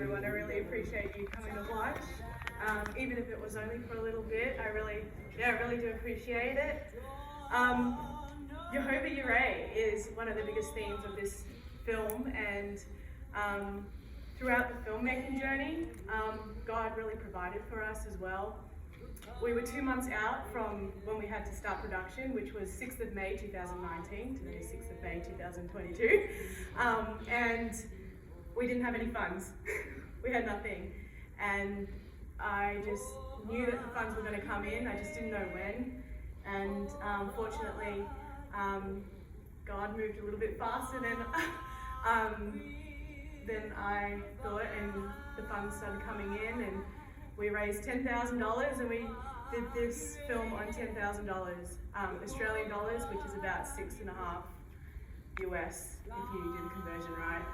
everyone. I really appreciate you coming to watch. Even if it was only for a little bit, I really do appreciate it. Jehovah Yireh is one of the biggest themes of this film, and throughout the filmmaking journey, God really provided for us as well. We were 2 months out from when we had to start production, which was 6th of May 2019, today is 6th of May 2022, and we didn't have any funds. We had nothing, and I just knew that the funds were going to come in, I just didn't know when, and fortunately God moved a little bit faster than I thought, and the funds started coming in, and we raised $10,000, and we did this film on $10,000 Australian dollars, which is about 6.5 US if you do the conversion right.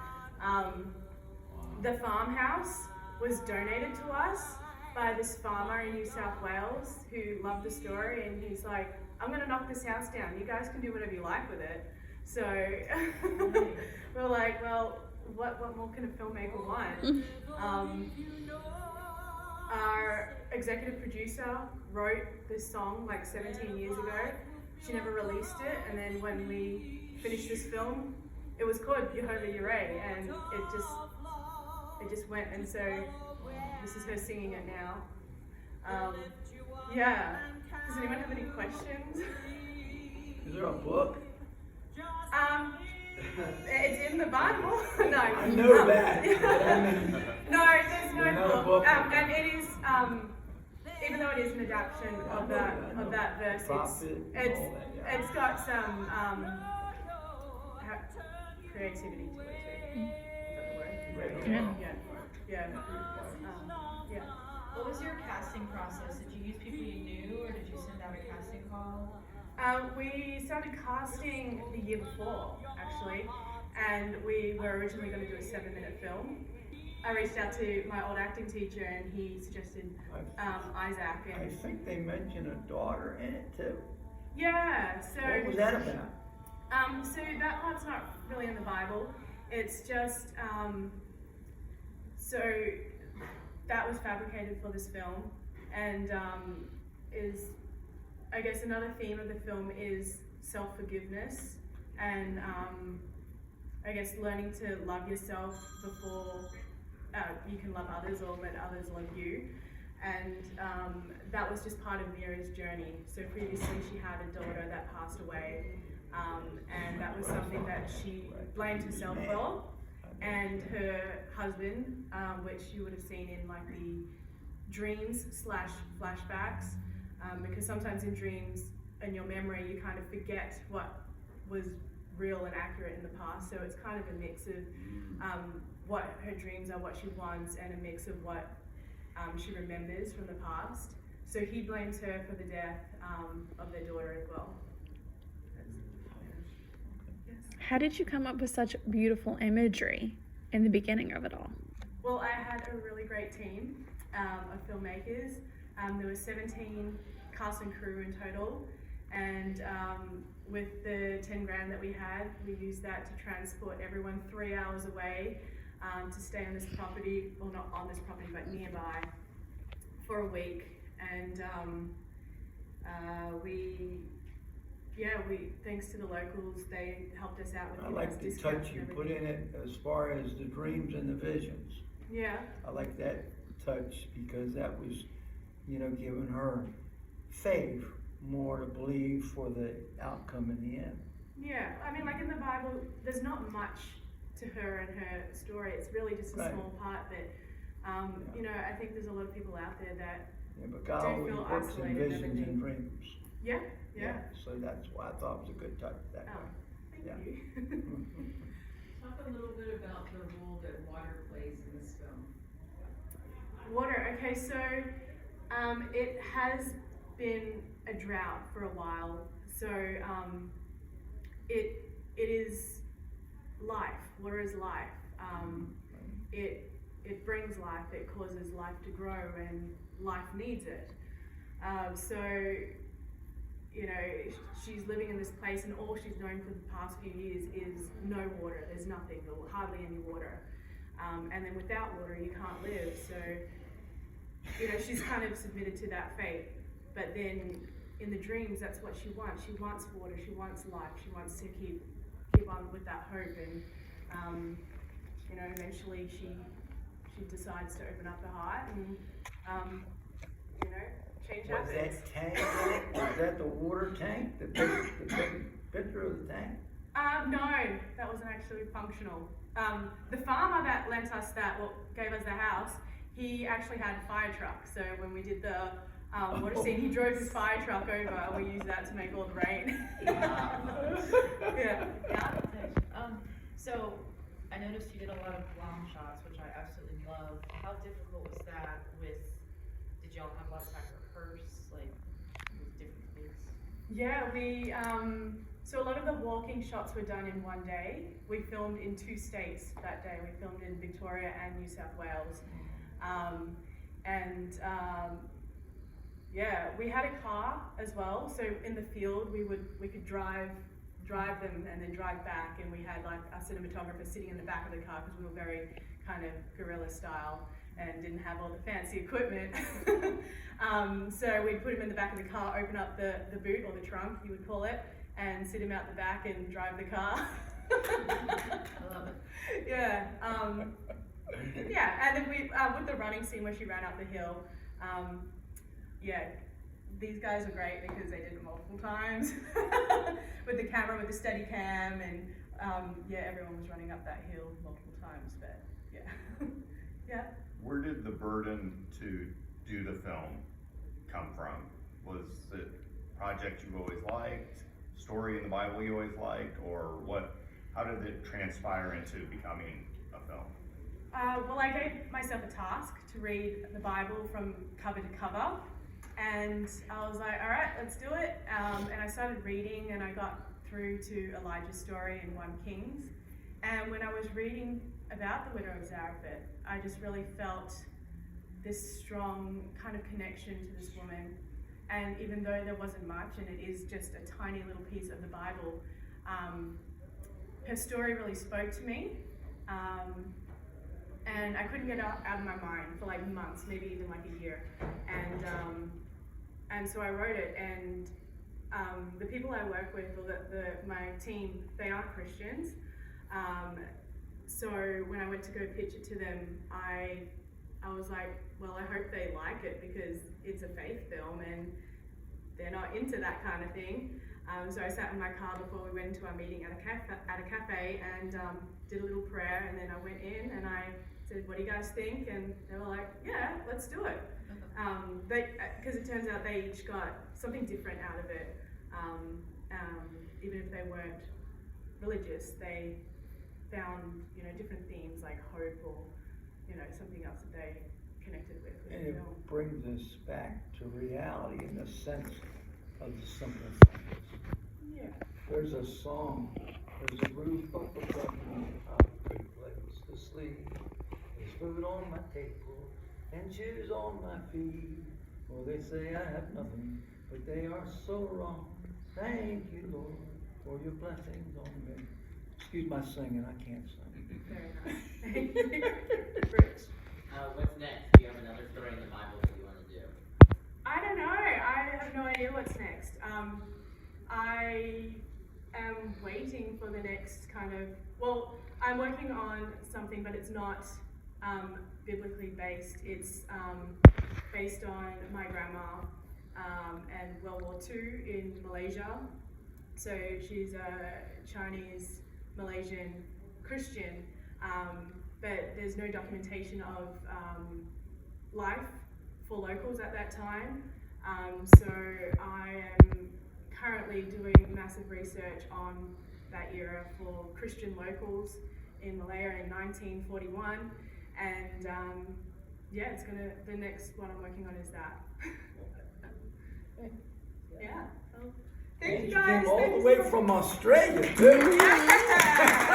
The farmhouse was donated to us by this farmer in New South Wales who loved the story, and he's like, I'm going to knock this house down, you guys can do whatever you like with it. So we're like, well, what more can a filmmaker want? Our executive producer wrote this song like 17 years ago. She never released it, and then when we finished this film, it was called Jehovah Yireh, and it just went, and so this is her singing it now. Yeah. Does anyone have any questions? Is there a book? It's in the Bible. No. I know that. No, there's no book. And it is, even though it is an adaptation of that verse, it's got some creativity to it too. Is that the word? Yeah. What was your casting process? Did you use people you knew, or did you send out a casting call? We started casting the year before, actually, and we were originally going to do a 7-minute film. I reached out to my old acting teacher, and he suggested Isaac. And I think they mentioned a daughter in it too. Yeah, so... What was that about? So that part's not really in the Bible. It's just, so that was fabricated for this film, and I guess another theme of the film is self-forgiveness, and I guess learning to love yourself before you can love others or let others love you. And that was just part of Mira's journey. So previously she had a daughter that passed away, and that was something that she blamed herself for, and her husband, which you would have seen in like the dreams / flashbacks, because sometimes in dreams, in your memory, you kind of forget what was real and accurate in the past. So it's kind of a mix of what her dreams are, what she wants, and a mix of what she remembers from the past. So he blames her for the death of their daughter as well. How did you come up with such beautiful imagery in the beginning of it all? Well, I had a really great team of filmmakers. There were 17 cast and crew in total, and with the 10 grand that we had, we used that to transport everyone 3 hours away to stay on this property, well, not on this property, but nearby, for a week. And we thanks to the locals, they helped us out with I like the touch you put in it as far as the dreams and the visions. Yeah. I like that touch because that was, giving her faith more to believe for the outcome in the end. Yeah, I mean, like in the Bible, there's not much to her and her story. It's really just a small part that, I think there's a lot of people out there that but God don't always feel works in isolated visions and dreams. Yeah. So that's why I thought it was a good touch that way. Thank you. Talk a little bit about the role that water plays in this film. Water, okay, so it has been a drought for a while. So it is life. Water is life. It brings life. It causes life to grow, and life needs it. She's living in this place, and all she's known for the past few years is no water. There's nothing, or hardly any water. And then without water, you can't live. So, you know, she's kind of submitted to that fate. But then in the dreams, that's what she wants. She wants water, she wants life, she wants to keep on with that hope. And, you know, eventually she decides to open up her heart and, you know, change Was happens. that tank, was that the water tank, the big picture of the tank? No, that wasn't actually functional. The farmer that lent us gave us the house, he actually had a fire truck. So when we did the water scene, he drove his fire truck over and we used that to make all the rain. Yeah. So I noticed you did a lot of long shots, which I absolutely love. How difficult was that did y'all have a lot of time to rehearse, like, with different things? Yeah, so a lot of the walking shots were done in one day. We filmed in 2 states that day. We filmed in Victoria and New South Wales. Yeah, we had a car as well. So in the field, we could drive them and then drive back. And we had like a cinematographer sitting in the back of the car because we were very kind of guerrilla style and didn't have all the fancy equipment. So we'd put him in the back of the car, open up the boot or the trunk, you would call it, and sit him out the back and drive the car. I love it. Yeah. Yeah, and then we, with the running scene where she ran up the hill, yeah, these guys are great because they did it multiple times with the camera, with the steady cam, and yeah, everyone was running up that hill multiple times, but yeah. Yeah. Where did the burden to do the film come from? Was it a project you always liked, story in the Bible you always liked, or what? How did it transpire into becoming a film? Well, I gave myself a task to read the Bible from cover to cover, and I was like, all right, let's do it. And I started reading, and I got through to Elijah's story in 1 Kings. And when I was reading about the widow of Zarephath, I just really felt this strong kind of connection to this woman. And even though there wasn't much, and it is just a tiny little piece of the Bible, her story really spoke to me. And I couldn't get it out of my mind for like months, maybe even like a year. And so I wrote it, and the people I work with, or my team, they aren't Christians. So when I went to go pitch it to them, I was like, well, I hope they like it because it's a faith film and they're not into that kind of thing. So I sat in my car before we went into our meeting at a cafe and did a little prayer, and then I went in and I said, what do you guys think? And they were like, yeah, let's do it. Because it turns out they each got something different out of it. Even if they weren't religious, they found, you know, different themes like hope or, you know, something else that they connected with. And it brings us back to reality in the sense of the simple things. Yeah. There's a song, there's a roof up above me, a good place to sleep. There's food on my table and shoes on my feet. Well, they say I have nothing, but they are so wrong. Thank you, Lord, for your blessings on me. Excuse my singing, I can't sing. Very nice. Rich, what's next? Do you have another story in the Bible that you want to do? I don't know. I have no idea what's next. I am waiting for the next kind of, well, I'm working on something, but it's not biblically based. It's based on my grandma and World War II in Malaysia. So she's a Chinese Malaysian Christian, but there's no documentation of life for locals at that time. So I am currently doing massive research on that era for Christian locals in Malaya in 1941, and yeah, the next one I'm working on is that. Yeah. Well, thank you guys. Came all Thank the you way so much. from Australia, too. Yeah.